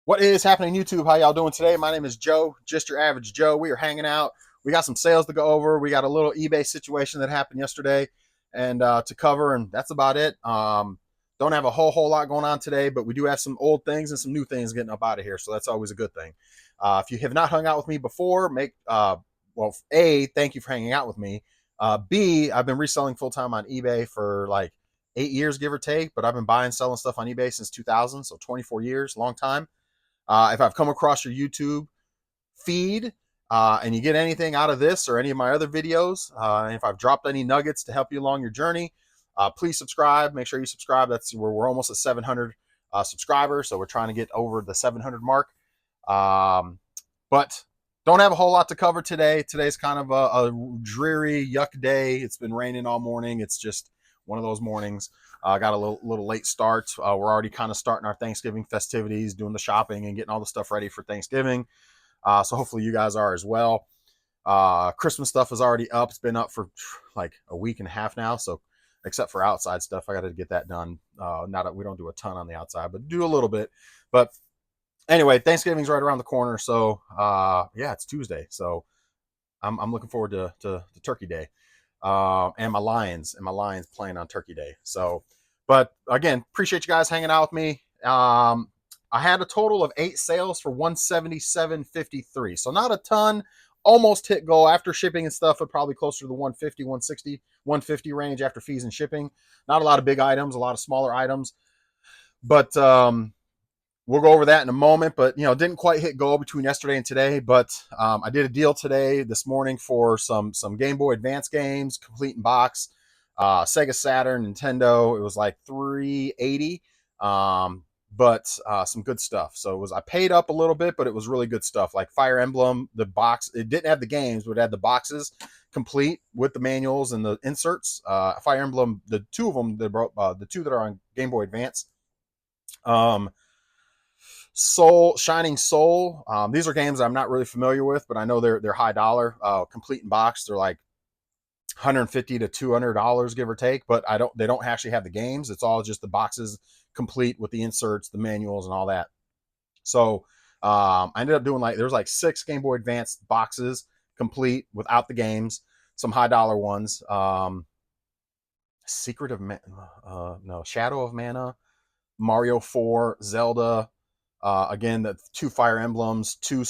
What is happening, YouTube? How y'all doing today? My name is Joe, just your average Joe. We are hanging out. We got some sales to go over. We got a little eBay situation that happened yesterday and to cover, and that's about it. Don't have a whole lot going on today, but we do have some old things and some new things getting up out of here, so that's always a good thing. If you have not hung out with me before, well, A, thank you for hanging out with me. B, I've been reselling full time on eBay for like 8 years, give or take, but I've been buying, selling stuff on eBay since 2000, so 24 years, long time. If I've come across your YouTube feed and you get anything out of this or any of my other videos, and if I've dropped any nuggets to help you along your journey, please subscribe. Make sure you subscribe. We're almost at 700 subscribers, so we're trying to get over the 700 mark. But don't have a whole lot to cover today. Today's kind of a dreary, yuck day. It's been raining all morning. It's just one of those mornings. Got a little late start. We're already kind of starting our Thanksgiving festivities, doing the shopping and getting all the stuff ready for Thanksgiving. So hopefully you guys are as well. Christmas stuff is already up. It's been up for like a week and a half now. So except for outside stuff, I got to get that done. Not that we don't do a ton on the outside, but do a little bit. But anyway, Thanksgiving's right around the corner. So yeah, it's Tuesday. So I'm looking forward to Turkey Day. And my Lions playing on Turkey Day. So, but again, appreciate you guys hanging out with me. I had a total of 8 sales for 177.53. So not a ton, almost hit goal after shipping and stuff, but probably closer to the 150, 160, 150 range after fees and shipping. Not a lot of big items, a lot of smaller items, but, we'll go over that in a moment, but didn't quite hit goal between yesterday and today. But I did a deal this morning for some Game Boy Advance games, complete in box, Sega Saturn, Nintendo. It was like $380, but some good stuff. So I paid up a little bit, but it was really good stuff. Like Fire Emblem, the box. It didn't have the games, but it had the boxes complete with the manuals and the inserts. Fire Emblem, the two of them, the two that are on Game Boy Advance. Shining Soul. These are games I'm not really familiar with, but I know they're high dollar. Complete in box, they're like $150 to $200, give or take. But they don't actually have the games. It's all just the boxes complete with the inserts, the manuals, and all that. So I ended up doing there's like 6 Game Boy Advance boxes complete without the games. Some high dollar ones. Shadow of Mana, Mario 4, Zelda. Again, the 2 Fire Emblems, 2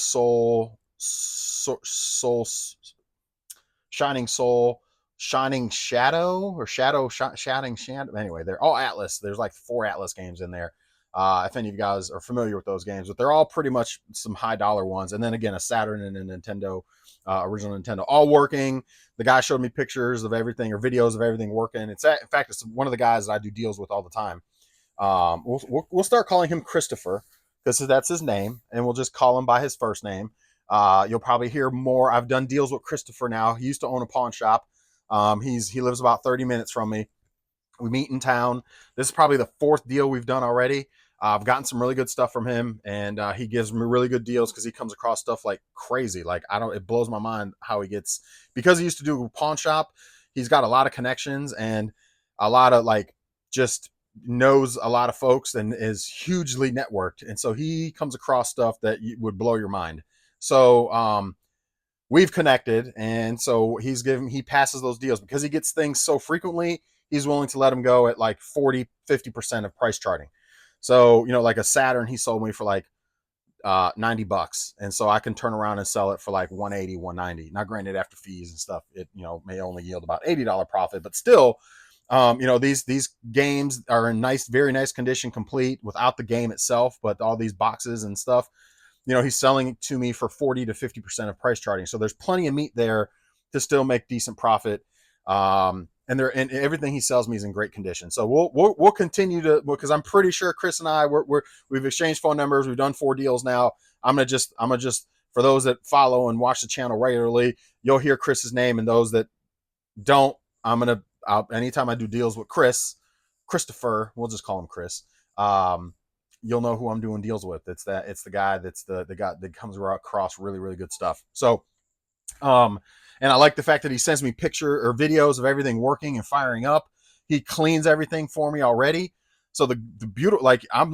Shining Soul, Shining Shadow, or Shining Shadow. Anyway, they're all Atlas. There's like 4 Atlas games in there. If any of you guys are familiar with those games, but they're all pretty much some high dollar ones. And then again, a Saturn and a Nintendo, original Nintendo, all working. The guy showed me pictures of everything or videos of everything working. In fact, it's one of the guys that I do deals with all the time. We'll start calling him Christopher, because that's his name, and we'll just call him by his first name. You'll probably hear more. I've done deals with Christopher now. He used to own a pawn shop. He lives about 30 minutes from me. We meet in town. This is probably the 4th deal we've done already. I've gotten some really good stuff from him, and he gives me really good deals because he comes across stuff like crazy. It blows my mind how he gets, because he used to do a pawn shop. He's got a lot of connections and a lot of just knows a lot of folks and is hugely networked, and so he comes across stuff that would blow your mind. So we've connected, and so he passes those deals because he gets things so frequently. He's willing to let them go at like 40-50% of price charting. So like a Saturn, he sold me for like $90, and so I can turn around and sell it for like 180, 190. Now granted, after fees and stuff, it may only yield about $80 profit, but still, these games are in very nice condition, complete without the game itself, but all these boxes and stuff, he's selling it to me for 40 to 50% of price charting. So there's plenty of meat there to still make decent profit. And everything he sells me is in great condition. So we'll continue to, because I'm pretty sure Chris and I, we've exchanged phone numbers. We've done 4 deals now. I'm gonna just, for those that follow and watch the channel regularly, you'll hear Chris's name, and those that don't, anytime I do deals with Christopher, we'll just call him Chris. You'll know who I'm doing deals with. It's the guy that's the guy that comes across really, really good stuff. So, and I like the fact that he sends me picture or videos of everything working and firing up. He cleans everything for me already. So the beautiful, like I'm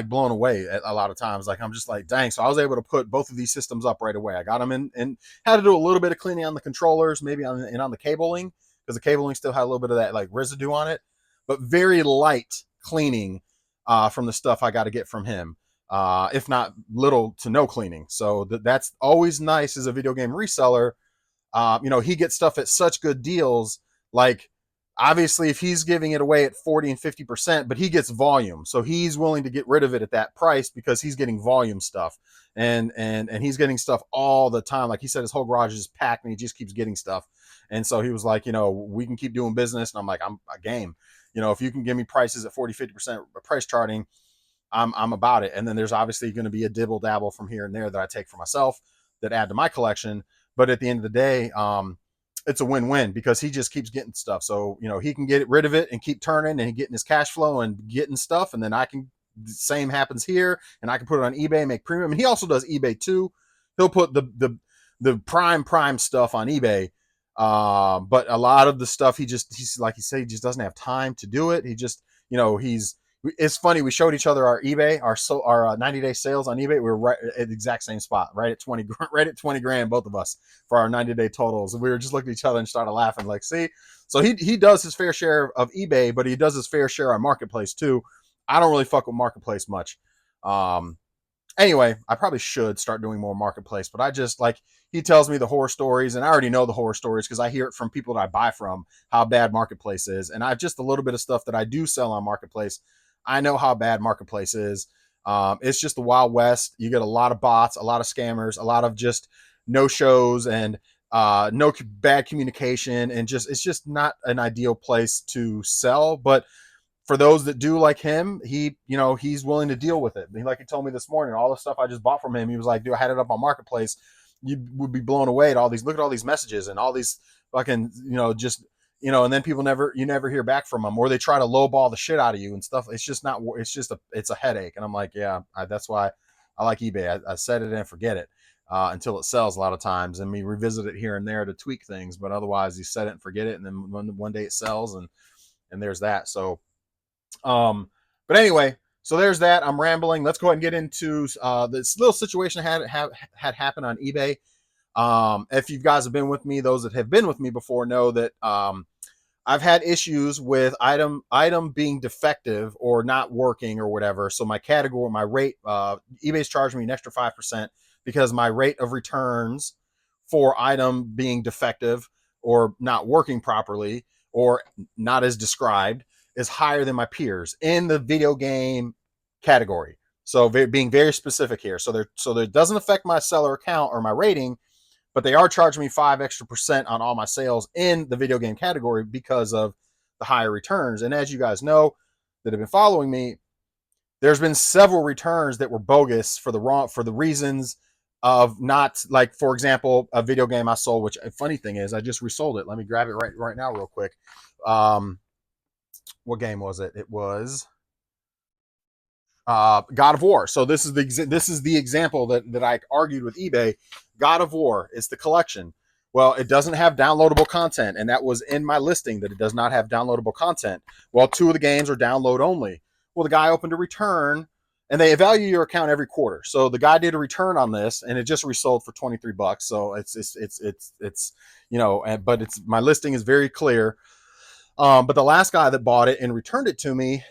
blown away at a lot of times. Like I'm just like, dang. So I was able to put both of these systems up right away. I got them in and had to do a little bit of cleaning on the controllers, maybe on the cabling, because the cabling still had a little bit of that like residue on it, but very light cleaning from the stuff I got to get from him. If not little to no cleaning. So that's always nice as a video game reseller. He gets stuff at such good deals. Like, obviously, if he's giving it away at 40 and 50%, but he gets volume, so he's willing to get rid of it at that price because he's getting volume stuff, and he's getting stuff all the time. Like he said, his whole garage is packed, and he just keeps getting stuff. And so he was like, we can keep doing business, and I'm like, I'm a game. If you can give me prices at 40, 50% price charting, I'm about it. And then there's obviously going to be a dibble dabble from here and there that I take for myself that add to my collection. But at the end of the day, it's a win-win because he just keeps getting stuff. So, he can get rid of it and keep turning and getting his cash flow and getting stuff. And then the same happens here, and I can put it on eBay and make premium. And he also does eBay too. He'll put the prime stuff on eBay. But a lot of the stuff he's like he said, he just doesn't have time to do it. He just, it's funny. We showed each other our eBay, our 90-day sales on eBay. We were right at the exact same spot, right at 20 grand, both of us for our 90-day totals. And we were just looking at each other and started laughing like, see, so he does his fair share of eBay, but he does his fair share on Marketplace too. I don't really fuck with Marketplace much. Anyway, I probably should start doing more Marketplace, but I just like, he tells me the horror stories, and I already know the horror stories because I hear it from people that I buy from, how bad Marketplace is. And I've just a little bit of stuff that I do sell on Marketplace. I know how bad Marketplace is. It's just the Wild West. You get a lot of bots, a lot of scammers, a lot of just no shows, and no bad communication, and it's just not an ideal place to sell. But for those that do like him, he's willing to deal with it. Like he told me this morning, all the stuff I just bought from him, he was like, dude, I had it up on Marketplace. You would be blown away at all these, look at all these messages and all these fucking, and then you never hear back from them, or they try to lowball the shit out of you and stuff. It's just not, it's a headache. And I'm like, yeah, that's why I like eBay. I set it and forget it until it sells a lot of times, and we revisit it here and there to tweak things. But otherwise you set it and forget it. And then one day it sells, and there's that. So, but anyway, so there's that. I'm rambling. Let's go ahead and get into this little situation had happened on eBay. If you guys have been with me, those that have been with me before know that I've had issues with item being defective or not working or whatever. So my category, my rate, eBay's charged me an extra 5% because my rate of returns for item being defective or not working properly or not as described is higher than my peers in the video game category. So being very specific here. So that doesn't affect my seller account or my rating, but they are charging me 5% extra on all my sales in the video game category because of the higher returns. And as you guys know that have been following me, there's been several returns that were bogus for the reasons of not, like, for example, a video game I sold, which a funny thing is I just resold it. Let me grab it right now real quick. What game was it? It was God of War. So this is the example that I argued with eBay. God of War is the collection. Well, it doesn't have downloadable content, and that was in my listing that it does not have downloadable content. Well, 2 of the games are download only. Well, the guy opened a return, and they evaluate your account every quarter. So the guy did a return on this, and it just resold for $23. So it's but my listing is very clear. But the last guy that bought it and returned it to me,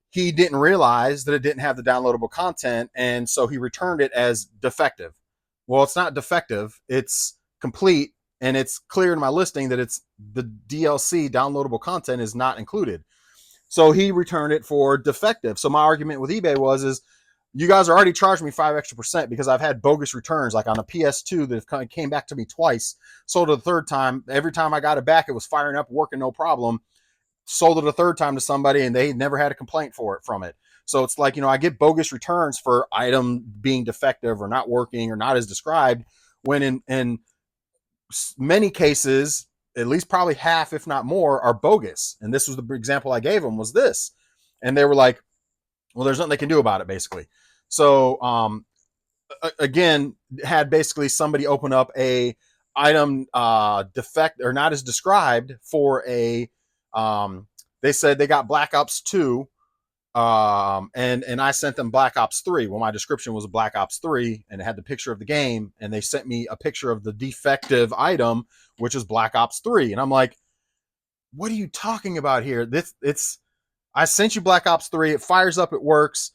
he didn't realize that it didn't have the downloadable content, and so he returned it as defective. Well, it's not defective, it's complete, and it's clear in my listing that it's the DLC downloadable content is not included. So he returned it for defective. So my argument with eBay is you guys are already charging me 5% extra because I've had bogus returns, like on a PS2 that came back to me twice. Sold it the third time. Every time I got it back, it was firing up, working, no problem. Sold it a third time to somebody, and they never had a complaint from it. So it's like, I get bogus returns for item being defective or not working or not as described, when in many cases, at least probably half, if not more, are bogus. And this was the example I gave them, was this. And they were like, well, there's nothing they can do about it, basically. So again, had basically somebody open up a item defect or not as described for a they said they got Black Ops 2 And I sent them Black Ops 3. Well, my description was Black Ops 3, and it had the picture of the game, and they sent me a picture of the defective item, which is Black Ops 3. And I'm like, what are you talking about here? I sent you Black Ops 3. It fires up, it works.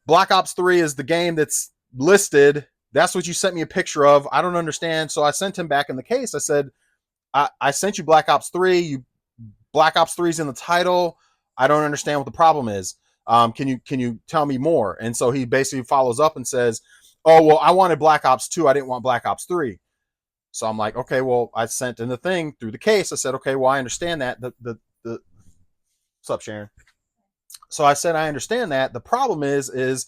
Black Ops 3 is the game that's listed. That's what you sent me a picture of. I don't understand. So I sent him back in the case. I said, I sent you Black Ops 3. Black Ops 3 is in the title. I don't understand what the problem is. Can you tell me more? And so he basically follows up and says, oh, well, I wanted Black Ops 2. I didn't want Black Ops 3. So I'm like, okay, well, I sent in the thing through the case. I said, okay, well, I understand that. What's up, Sharon? So I said, I understand that. The problem is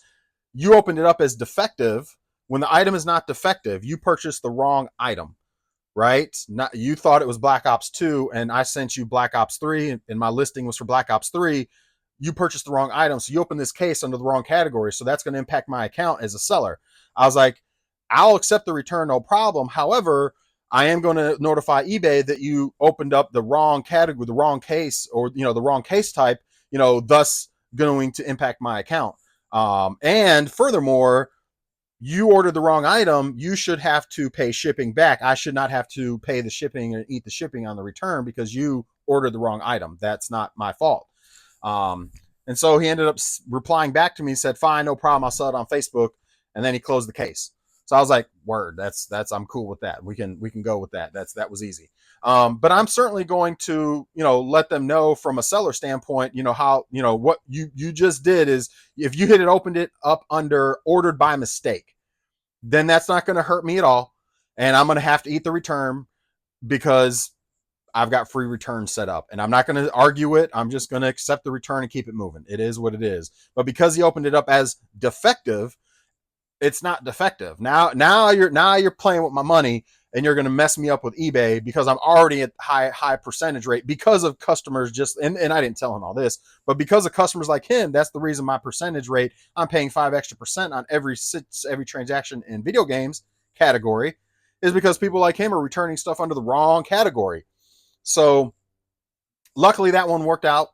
you opened it up as defective when the item is not defective. You purchased the wrong item, right? Not, you thought it was Black Ops 2, and I sent you Black Ops 3, and my listing was for Black Ops 3. You purchased the wrong item, so you opened this case under the wrong category, so that's going to impact my account as a seller. I was like, I'll accept the return, no problem. However, I am going to notify eBay that you opened up the wrong category, the wrong case, or the wrong case type, thus going to impact my account. And furthermore, you ordered the wrong item, you should have to pay shipping back. I should not have to pay the shipping and eat the shipping on the return because you ordered the wrong item. That's not my fault. And so he ended up replying back to me, said, fine, no problem. I'll sell it on Facebook. And then he closed the case. So I was like, word, that's, I'm cool with that. We can go with that. That was easy. But I'm certainly going to, let them know from a seller standpoint, how, what you just did is if you opened it up under ordered by mistake, then that's not going to hurt me at all. And I'm going to have to eat the return because I've got free return set up, and I'm not going to argue it. I'm just going to accept the return and keep it moving. It is what it is. But because he opened it up as defective, it's not defective. Now you're playing with my money, and you're going to mess me up with eBay because I'm already at high percentage rate because of customers and I didn't tell him all this, but because of customers like him, that's the reason my percentage rate, I'm paying 5% extra on every transaction in video games category, is because people like him are returning stuff under the wrong category. So luckily that one worked out.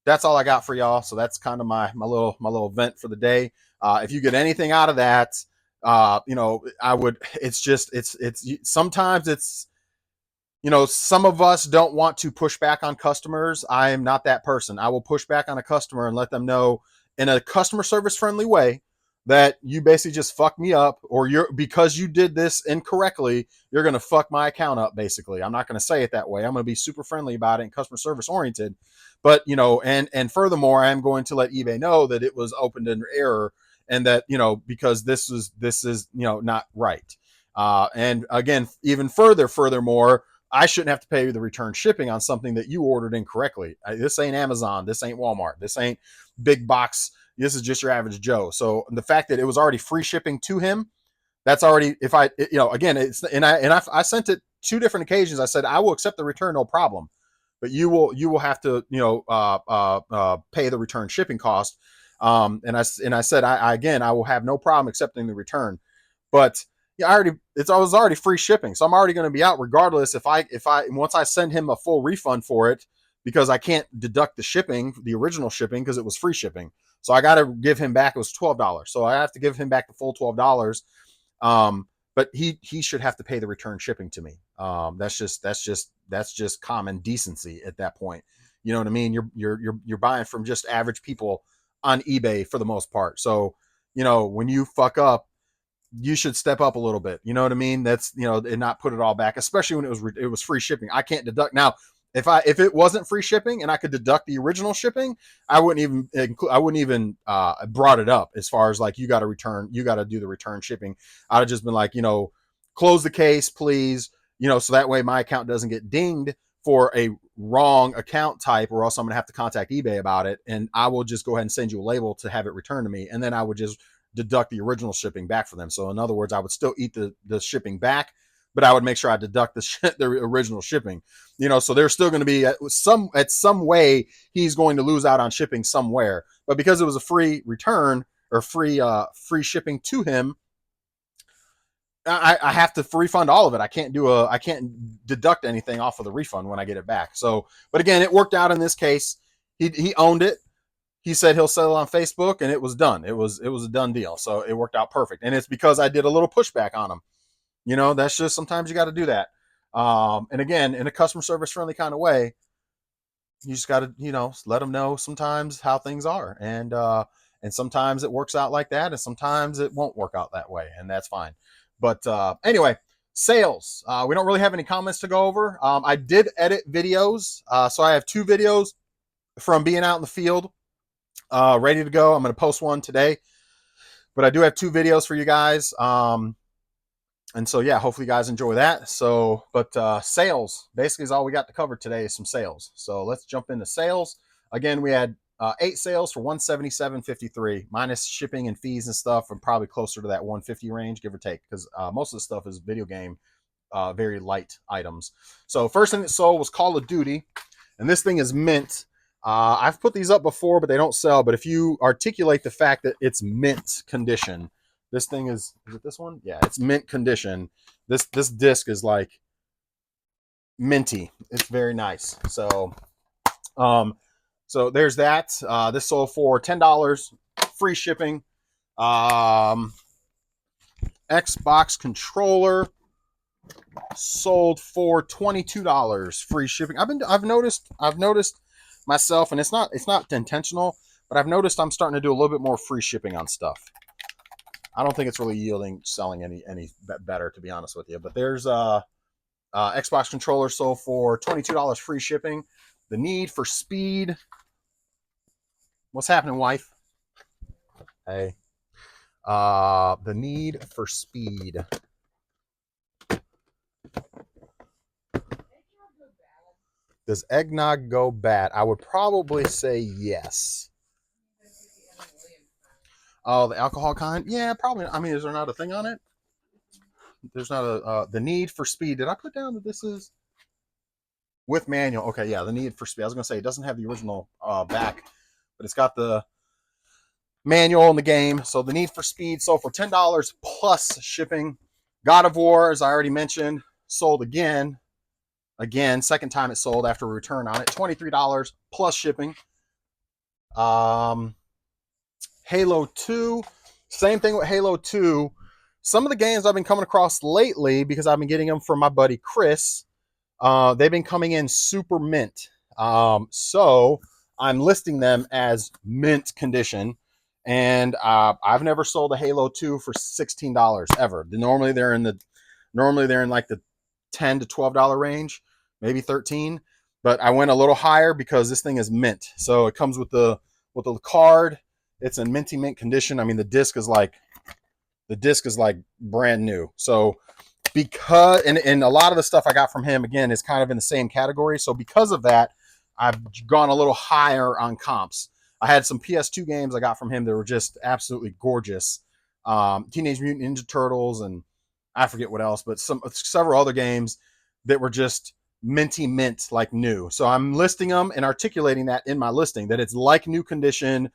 That's all I got for y'all. So that's kind of my little event for the day. If you get anything out of that, I would, sometimes it's, some of us don't want to push back on customers. I am not that person. I will push back on a customer and let them know in a customer service friendly way that you basically just fucked me up, or because you did this incorrectly, you're going to fuck my account up. Basically, I'm not going to say it that way. I'm going to be super friendly about it and customer service oriented. But, and furthermore, I'm going to let eBay know that it was opened under error, and that, because this is, not right. And again, even furthermore, I shouldn't have to pay you the return shipping on something that you ordered incorrectly. This ain't Amazon. This ain't Walmart. This ain't big box. This is just your average Joe. So the fact that it was already free shipping to him, that's already, again, I sent it 2 different occasions. I said, I will accept the return, no problem, but you will have to, pay the return shipping cost. And I said, I will have no problem accepting the return, but yeah, it was already free shipping. So I'm already going to be out regardless once I send him a full refund for it, because I can't deduct the shipping, the original shipping, because it was free shipping. So I got to give him back, it was $12. So I have to give him back the full $12. But he should have to pay the return shipping to me. That's just common decency at that point. You know what I mean? You're buying from just average people on eBay for the most part. So, when you fuck up, you should step up a little bit. You know what I mean? That's, and not put it all back, especially when it was free shipping. I can't deduct. Now, if it wasn't free shipping and I could deduct the original shipping, I wouldn't even brought it up as far as like, you got to do the return shipping. I'd have just been like, close the case, please. So that way my account doesn't get dinged for a wrong account type, or else I'm going to have to contact eBay about it. And I will just go ahead and send you a label to have it returned to me. And then I would just deduct the original shipping back for them. So in other words, I would still eat the shipping back, but I would make sure I deduct the original shipping, so there's still going to be some way he's going to lose out on shipping somewhere, but because it was a free return or free shipping to him, I have to refund all of it. I can't deduct anything off of the refund when I get it back. So, but again, it worked out in this case. He owned it. he said he'll sell it on Facebook, and it was done. It was a done deal. So it worked out perfect. And it's because I did a little pushback on him. You know, that's just sometimes you got to do that. And again, in a customer service friendly kind of way, you just got to, you know, let them know sometimes how things are. And sometimes it works out like that, and sometimes it won't work out that way, and that's fine. But anyway, sales. We don't really have any comments to go over. I did edit videos. So I have 2 videos from being out in the field ready to go. I'm going to post one today, but I do have 2 videos for you guys. And so, yeah, hopefully you guys enjoy that. So, but sales basically is all we got to cover today is some sales. So let's jump into sales. Again, we had 8 sales for $177.53 minus shipping and fees and stuff, and probably closer to that $150 range, give or take, because most of the stuff is video game, very light items. So first thing that sold was Call of Duty, and this thing is mint. I've put these up before, but they don't sell. But if you articulate the fact that it's mint condition, this thing is it this one? Yeah, it's mint condition. This disc is like minty. It's very nice. So so there's that. This sold for $10, free shipping. Xbox controller sold for $22, free shipping. I've noticed myself, and it's not intentional, but I've noticed I'm starting to do a little bit more free shipping on stuff. I don't think it's really selling any better, to be honest with you. But there's Xbox controller sold for $22, free shipping. The Need for Speed. What's happening, wife? Hey. The Need for Speed. Does eggnog go bad? I would probably say yes. Oh, the alcohol kind? Yeah, probably. I mean, is there not a thing on it? There's not a the Need for Speed. Did I put down that this is with manual? Okay, yeah, the Need for Speed. I was gonna say it doesn't have the original back, but it's got the manual in the game. So the Need for Speed sold for $10 plus shipping. God of War, as I already mentioned, sold again. Second time it sold after a return on it. $23 plus shipping. Halo 2, same thing with Halo 2. Some of the games I've been coming across lately, because I've been getting them from my buddy Chris, they've been coming in super mint. So I'm listing them as mint condition. And I've never sold a Halo 2 for $16 ever. Normally they're in like the $10 to $12 range, maybe 13. But I went a little higher because this thing is mint. So it comes with the card. It's in minty mint condition. I mean, the disc is like brand new. So because and a lot of the stuff I got from him again is kind of in the same category. So because of that, I've gone a little higher on comps. I had some PS2 games I got from him that were just absolutely gorgeous. Teenage Mutant Ninja Turtles, and I forget what else, but several other games that were just minty mint, like new. So I'm listing them and articulating that in my listing, that it's like new condition.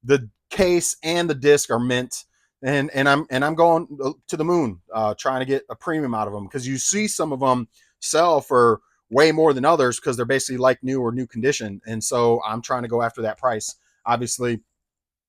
The case and the disc are mint, and I'm going to the moon, trying to get a premium out of them, because you see some of them sell for way more than others because they're basically like new or new condition, and so I'm trying to go after that price. Obviously,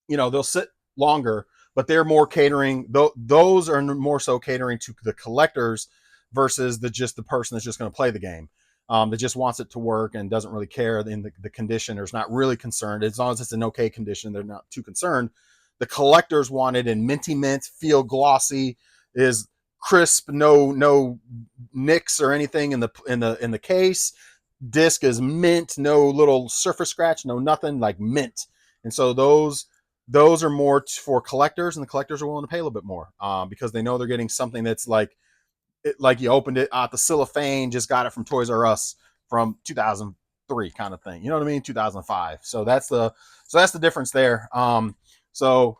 you know, they'll sit longer, but they're more catering. Those are more so catering to the collectors versus the person that's just going to play the game, that just wants it to work and doesn't really care in the condition, or is not really concerned. As long as it's an okay condition, they're not too concerned. The collectors want it in minty mint, feel glossy, is crisp, no nicks or anything in the case. Disc is mint, no little surface scratch, no nothing, like mint. And so those are more for collectors, and the collectors are willing to pay a little bit more, because they know they're getting something that's like you opened it out the cellophane, just got it from Toys R Us from 2003 kind of thing. You know what I mean? 2005. So that's the difference there. So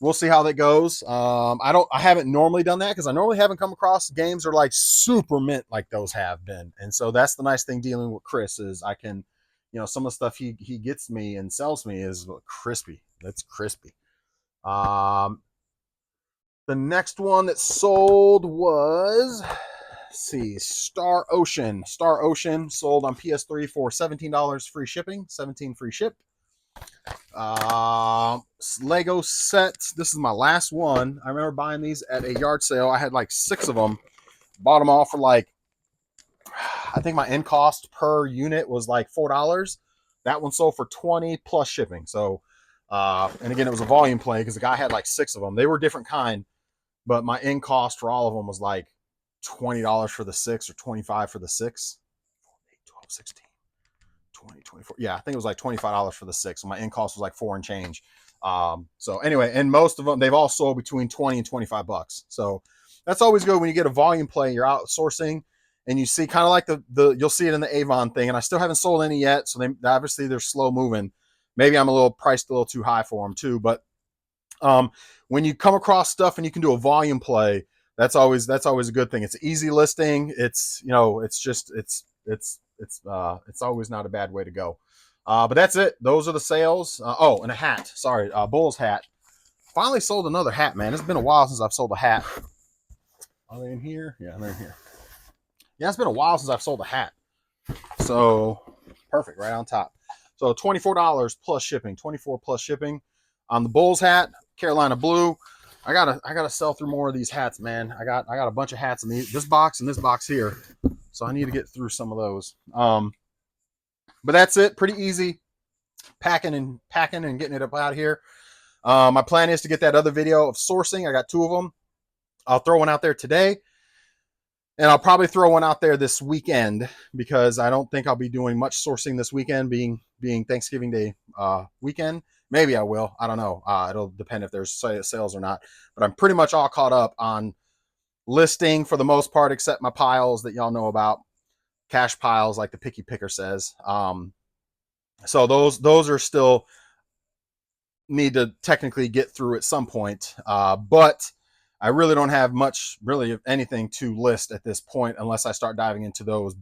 we'll see how that goes. I haven't normally done that, because I normally haven't come across games that are like super mint like those have been. And so that's the nice thing dealing with Chris, is I can, you know, some of the stuff he gets me and sells me is crispy. That's crispy. The next one that sold was, let's see, Star Ocean. Star Ocean sold on PS3 for $17 free shipping, 17 free ship. Lego sets. This is my last one. I remember buying these at a yard sale. I had like 6 of them. Bought them all for like, I think my end cost per unit was like $4. That one sold for 20 plus shipping. So, and again, it was a volume play because the guy had like 6 of them. They were different kind, but my end cost for all of them was like $20 for the 6 or 25 for the 6. 8, 12, 16. 20, 24. Yeah, I think it was like $25 for the 6. So my end cost was like 4 and change. So anyway, and most of them, they've all sold between 20 and 25 bucks. So that's always good when you get a volume play, you're outsourcing and you see kind of like you'll see it in the Avon thing. And I still haven't sold any yet. So obviously they're slow moving. Maybe I'm priced a little too high for them too. But when you come across stuff and you can do a volume play, that's always a good thing. It's an easy listing. It's, it's always not a bad way to go. But that's it. Those are the sales. Oh, and a hat. Sorry, Bulls hat. Finally sold another hat, man. It's been a while since I've sold a hat. Are they in here? Yeah, they're in here. Yeah, it's been a while since I've sold a hat. So perfect, right on top. So $24 plus shipping. 24 plus shipping on the Bulls hat, Carolina blue. I gotta sell through more of these hats, man. I got a bunch of hats in this box and this box here. So I need to get through some of those. But that's it. Pretty easy packing and getting it up out here. My plan is to get that other video of sourcing. I got 2 of them. I'll throw one out there today. And I'll probably throw one out there this weekend because I don't think I'll be doing much sourcing this weekend, being Thanksgiving Day weekend. Maybe I will. I don't know. It'll depend if there's sales or not. But I'm pretty much all caught up on listing for the most part, except my piles that y'all know about. Cash piles, like the picky picker says. So those are still need to technically get through at some point. But I really don't have much, really anything to list at this point, unless I start diving into those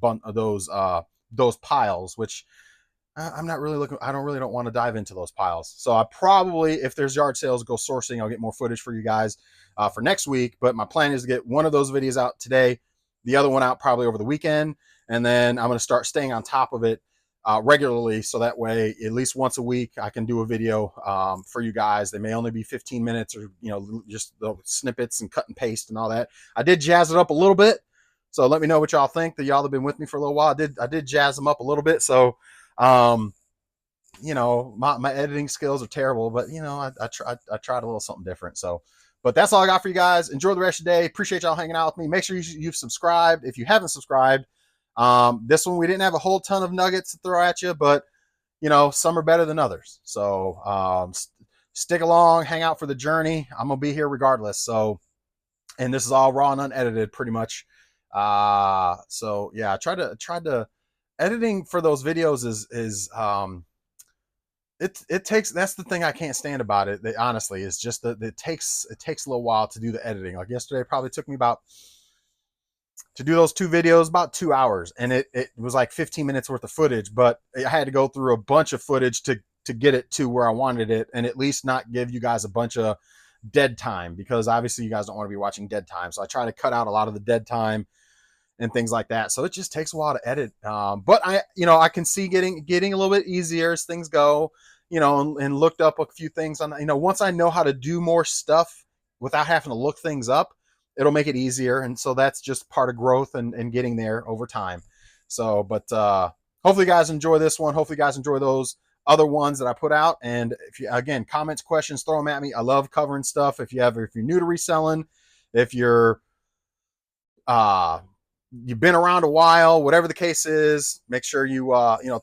piles, which I'm not really looking. I don't want to dive into those piles. So I probably, if there's yard sales, go sourcing. I'll get more footage for you guys for next week. But my plan is to get one of those videos out today, the other one out probably over the weekend, and then I'm going to start staying on top of it regularly, so that way at least once a week I can do a video for you guys. They may only be 15 minutes or just the snippets and cut and paste and all that. I did jazz it up a little bit, so let me know what y'all think. That y'all have been with me for a little while. I did jazz them up a little bit. So my editing skills are terrible, but I tried a little something different. So but that's all I got for you guys. Enjoy the rest of the day. Appreciate y'all hanging out with me. Make sure you've subscribed if you haven't subscribed. This one we didn't have a whole ton of nuggets to throw at you, but some are better than others. So stick along, hang out for the journey. I'm gonna be here regardless. So, and this is all raw and unedited, pretty much. So yeah, I tried to editing for those videos is it takes, that's the thing I can't stand about it. Honestly, is just that it takes a little while to do the editing. Like yesterday, probably took me to do those 2 videos about 2 hours, and it was like 15 minutes worth of footage, but I had to go through a bunch of footage to get it to where I wanted it, and at least not give you guys a bunch of dead time, because obviously you guys don't want to be watching dead time. So I try to cut out a lot of the dead time and things like that. So it just takes a while to edit. But I can see getting a little bit easier as things go, and looked up a few things on, once I know how to do more stuff without having to look things up, it'll make it easier. And so that's just part of growth and getting there over time. So, but hopefully you guys enjoy this one. Hopefully you guys enjoy those other ones that I put out. And if you, again, comments, questions, throw them at me. I love covering stuff. If you're new to reselling, if you've been around a while, whatever the case is, make sure you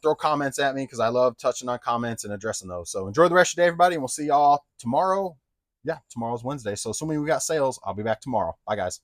throw comments at me, because I love touching on comments and addressing those. So enjoy the rest of the day, everybody, and we'll see y'all tomorrow. Yeah, tomorrow's Wednesday. So assuming we got sales, I'll be back tomorrow. Bye, guys.